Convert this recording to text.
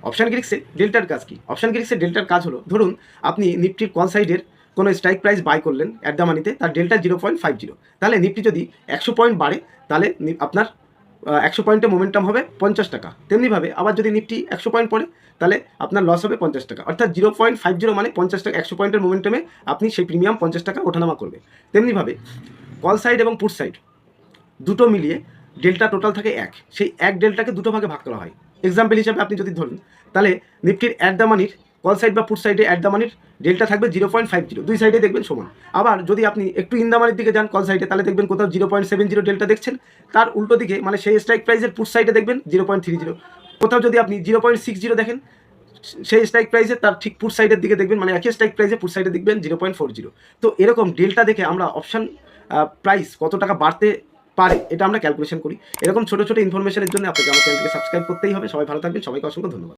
Option গ্রিক্সে ডেল্টার কাজ কি? অপশান গ্রিক্সে ডেল্টার কাজ হলো, ধরুন আপনি নিফটির কল সাইডের কোনো স্ট্রাইক প্রাইস বাই করলেন অ্যাট দ্য মানিতে, তার ডেল্টা 0.50, তাহলে নিফটি যদি 100 পয়েন্ট বাড়ে তাহলে আপনার 100 পয়েন্টের মোমেন্টাম হবে 50 টাকা। তেমনিভাবে আবার যদি নিফটি 100 পয়েন্ট পড়ে তাহলে আপনার লস হবে 50 টাকা। অর্থাৎ 0.50 মানে 50 টাকা, 100 পয়েন্টের মোমেন্টামে আপনি সেই প্রিমিয়াম 50 টাকা ওঠানামা করবে। তেমনিভাবে কল সাইড এবং পুট সাইড দুটো মিলিয়ে ডেল্টা টোটাল থাকে এক, সেই এক ডেল্টাকে দুটো ভাগে ভাগ করা হয়। এক্সাম্পল হিসাবে আপনি যদি ধরুন, তাহলে নিফটির অ্যাট দ্য মানির কল সাইড বা পুট সাইডে অ্যাট দ্য মানির ডেল্টা থাকবে 0.50, দুই সাইডে দেখবেন সমান। আবার যদি আপনি একটু ইন দ্য মানির দিকে যান কল সাইডে, তাহলে দেখবেন কোথাও 0.70 ডেল্টা দেখছেন, তার উল্টো দিকে মানে সেই স্ট্রাইক প্রাইসের পুট সাইডে দেখবেন 0.30। কোথাও যদি আপনি 0.60 দেখেন সেই স্ট্রাইক প্রাইসে, তার ঠিক পুট সাইডের দিকে দেখবেন, মানে একই স্ট্রাইক প্রাইসে পুট সাইডে দেখবেন 0.40। তো এরকম ডেল্টা দেখে আমরা অপশান প্রাইস কত টাকা বাড়তে পারে এটা আমরা ক্যালকুলেশন করি। এরকম ছোটো ছোটো ইনফরমেশনের জন্য আপনাকে আমার চ্যানেলকে সাবস্ক্রাইব করতেই হবে। সবাই ভালো থাকবেন, সবাইকে অসংখ্য ধন্যবাদ।